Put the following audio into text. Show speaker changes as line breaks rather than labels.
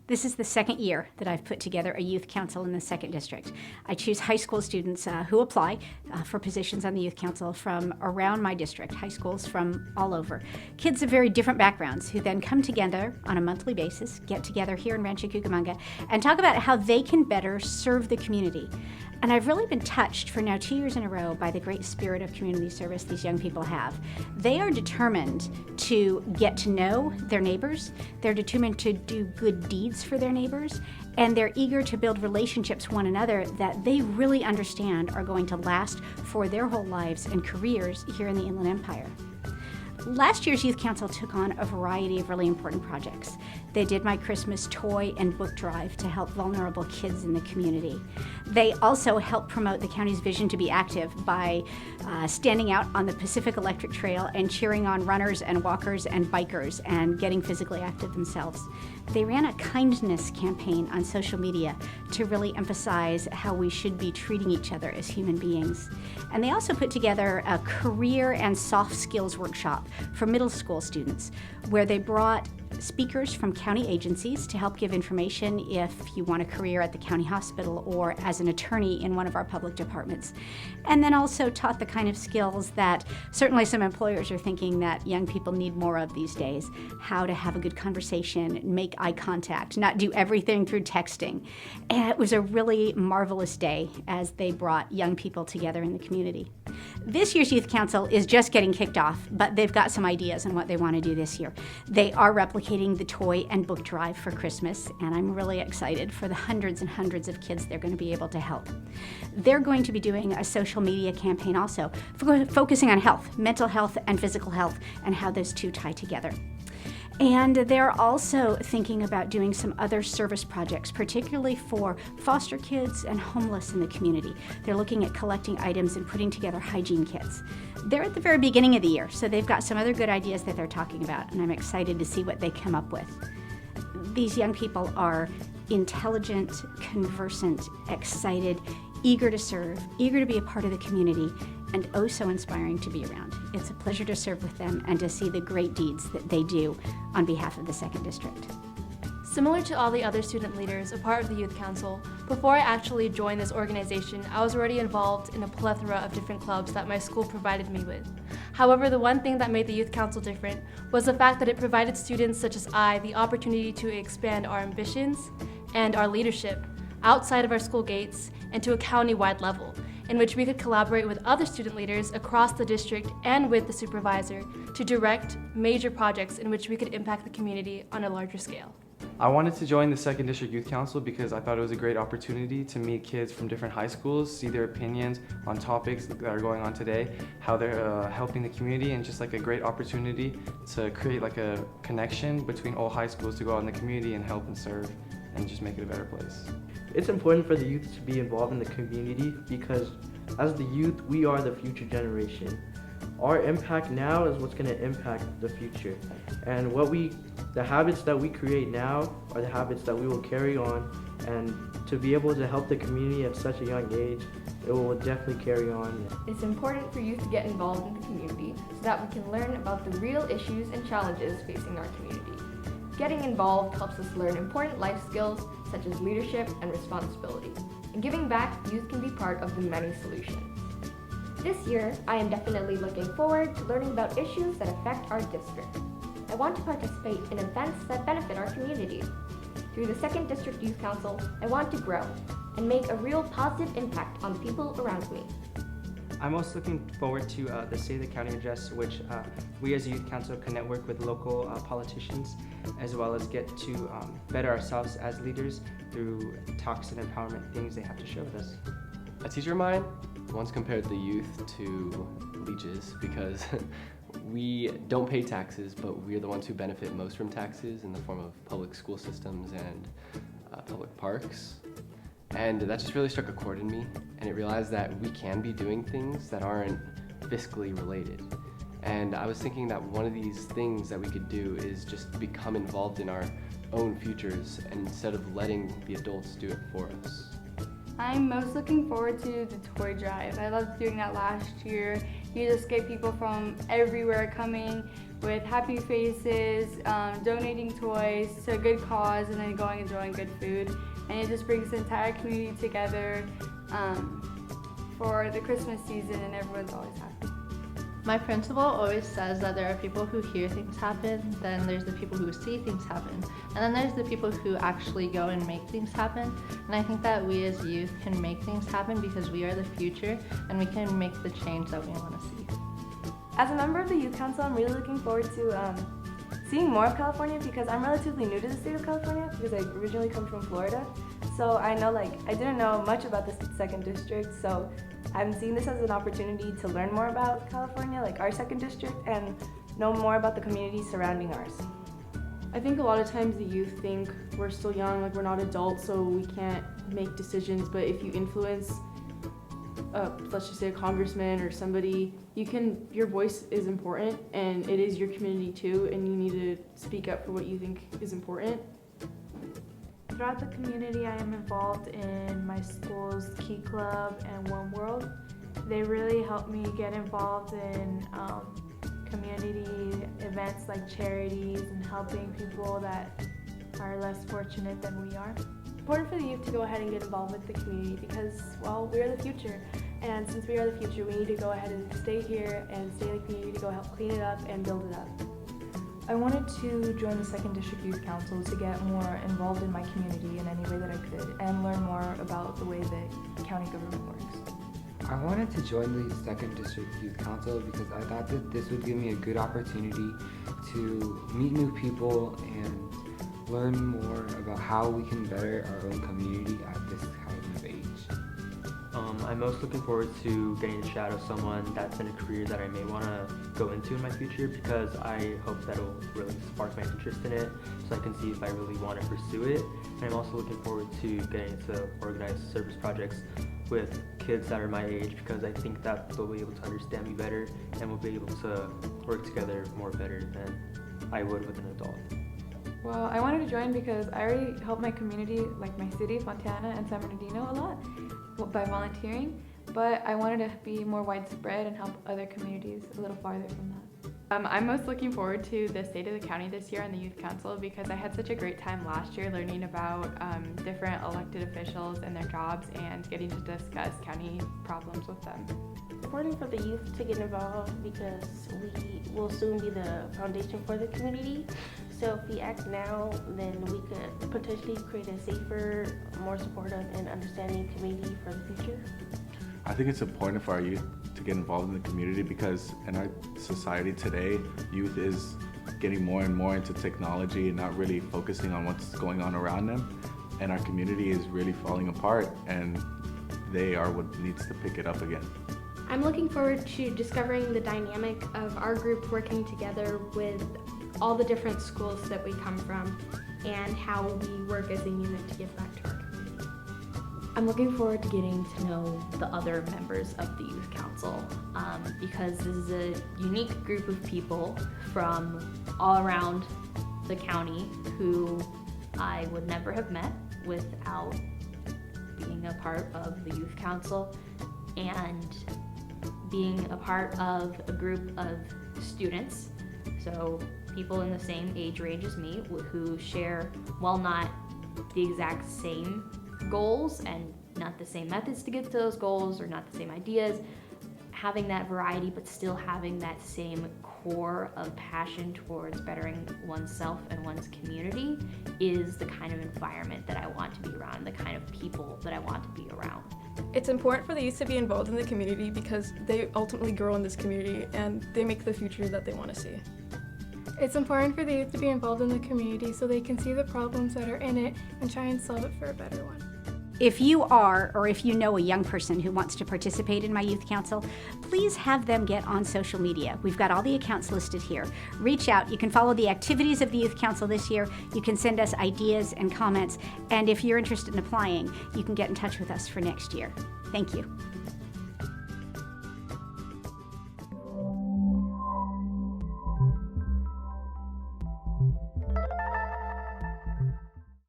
This is the second year that I've put together a youth council in the 2nd District. I choose high school students who apply for positions on the youth council from around my district, high schools from all over. Kids of very different backgrounds who then come together on a monthly basis, get together here in Rancho Cucamonga, and talk about how they can better serve the community. And I've really been touched for now 2 years in a row by the great spirit of community service these young people have. They are determined to get to know their neighbors, they're determined to do good deeds for their neighbors, and they're eager to build relationships with one another that they really understand are going to last for their whole lives and careers here in the Inland Empire. Last year's Youth Council took on a variety of really important projects. They did my Christmas toy and book drive to help vulnerable kids in the community. They also helped promote the county's vision to be active by standing out on the Pacific Electric Trail and cheering on runners and walkers and bikers and getting physically active themselves. They ran a kindness campaign on social media to really emphasize how we should be treating each other as human beings. And they also put together a career and soft skills workshop for middle school students, where they brought speakers from county agencies to help give information if you want a career at the county hospital or as an attorney in one of our public departments. And then also taught the kind of skills that certainly some employers are thinking that young people need more of these days. How to have a good conversation, make eye contact, not do everything through texting. And it was a really marvelous day as they brought young people together in the community. This year's Youth Council is just getting kicked off, but they've got some ideas on what they want to do this year. They are replicating the toy and book drive for Christmas, and I'm really excited for the hundreds and hundreds of kids they're going to be able to help. They're going to be doing a social media campaign also, focusing on health, mental health and physical health, and how those two tie together. And they're also thinking about doing some other service projects, particularly for foster kids and homeless in the community. They're looking at collecting items and putting together hygiene kits. They're at the very beginning of the year, so they've got some other good ideas that they're talking about, and I'm excited to see what they come up with. These young people are intelligent, conversant, excited, eager to serve, eager to be a part of the community, and oh so inspiring to be around. It's a pleasure to serve with them and to see the great deeds that they do on behalf of the 2nd District.
Similar to all the other student leaders a part of the Youth Council, before I actually joined this organization, I was already involved in a plethora of different clubs that my school provided me with. However, the one thing that made the Youth Council different was the fact that it provided students such as I the opportunity to expand our ambitions and our leadership outside of our school gates and to a county-wide level, in which we could collaborate with other student leaders across the district and with the supervisor to direct major projects in which we could impact the community on a larger scale.
I wanted to join the 2nd District Youth Council because I thought it was a great opportunity to meet kids from different high schools, see their opinions on topics that are going on today, how they're helping the community, and just like a great opportunity to create like a connection between all high schools to go out in the community and help and serve and just make it a better place.
It's important for the youth to be involved in the community because as the youth, we are the future generation. Our impact now is what's going to impact the future. And the habits that we create now are the habits that we will carry on, and to be able to help the community at such a young age, it will definitely carry on.
It's important for youth to get involved in the community so that we can learn about the real issues and challenges facing our community. Getting involved helps us learn important life skills such as leadership and responsibility. And giving back, youth can be part of the many solutions.
This year, I am definitely looking forward to learning about issues that affect our district. I want to participate in events that benefit our community. Through the 2nd District Youth Council, I want to grow and make a real positive impact on the people around me.
I'm also looking forward to the State of the County address, which we as a Youth Council can network with local politicians, as well as get to better ourselves as leaders through talks and empowerment things they have to share with us.
A teacher of mine once compared the youth to leeches because we don't pay taxes, but we're the ones who benefit most from taxes in the form of public school systems and public parks. And that just really struck a chord in me, and it realized that we can be doing things that aren't fiscally related. And I was thinking that one of these things that we could do is just become involved in our own futures instead of letting the adults do it for us.
I'm most looking forward to the toy drive. I loved doing that last year. You just get people from everywhere coming. with happy faces, donating toys to a good cause, and then going and enjoying good food. And it just brings the entire community together for the Christmas season, and everyone's always happy.
My principal always says that there are people who hear things happen, then there's the people who see things happen, and then there's the people who actually go and make things happen. And I think that we as youth can make things happen because we are the future and we can make the change that we want to see.
As a member of the Youth Council, I'm really looking forward to seeing more of California because I'm relatively new to the state of California because I originally come from Florida. So I didn't know much about the 2nd District, so I'm seeing this as an opportunity to learn more about California, like our 2nd District, and know more about the communities surrounding ours.
I think a lot of times the youth think we're still young, like we're not adults, so we can't make decisions, but if you influence, let's just say a congressman or somebody, your voice is important, and it is your community too, and you need to speak up for what you think is important.
Throughout the community, I am involved in my school's Key Club and One World. They really help me get involved in community events like charities and helping people that are less fortunate than we are.
It's important for the youth to go ahead and get involved with the community because, well, we are the future. And since we are the future, we need to go ahead and stay here and stay in the community to go help clean it up and build it up.
I wanted to join the 2nd District Youth Council to get more involved in my community in any way that I could and learn more about the way that county government works.
I wanted to join the 2nd District Youth Council because I thought that this would give me a good opportunity to meet new people and learn more about how we can better our own community at this kind of age.
I'm most looking forward to getting to shadow someone that's in a career that I may want to go into in my future because I hope that will really spark my interest in it so I can see if I really want to pursue it. And I'm also looking forward to getting to organize service projects with kids that are my age because I think that they'll be able to understand me better and we'll be able to work together more better than I would with an adult.
Well, I wanted to join because I already help my community, like my city, Fontana and San Bernardino, a lot by volunteering, but I wanted to be more widespread and help other communities a little farther from that.
I'm most looking forward to the State of the County this year on the Youth Council because I had such a great time last year learning about different elected officials and their jobs and getting to discuss county problems with them.
It's important for the youth to get involved because we will soon be the foundation for the community. So if we act now, then we could potentially create a safer, more supportive and understanding community for the future.
I think it's important for our youth to get involved in the community because in our society today, youth is getting more and more into technology and not really focusing on what's going on around them. And our community is really falling apart and they are what needs to pick it up again.
I'm looking forward to discovering the dynamic of our group working together with all the different schools that we come from and how we work as a unit to give back to our community.
I'm looking forward to getting to know the other members of the Youth Council because this is a unique group of people from all around the county who I would never have met without being a part of the Youth Council and being a part of a group of students, so people in the same age range as me who share, while not the exact same goals and not the same methods to get to those goals or not the same ideas, having that variety but still having that same core of passion towards bettering oneself and one's community is the kind of environment that I want to be around, the kind of people that I want to be around.
It's important for the youth to be involved in the community because they ultimately grow in this community and they make the future that they want to see.
It's important for the youth to be involved in the community so they can see the problems that are in it and try and solve it for a better one.
If you are, or if you know a young person who wants to participate in my youth council, please have them get on social media. We've got all the accounts listed here. Reach out. You can follow the activities of the youth council this year. You can send us ideas and comments. And if you're interested in applying, you can get in touch with us for next year. Thank you.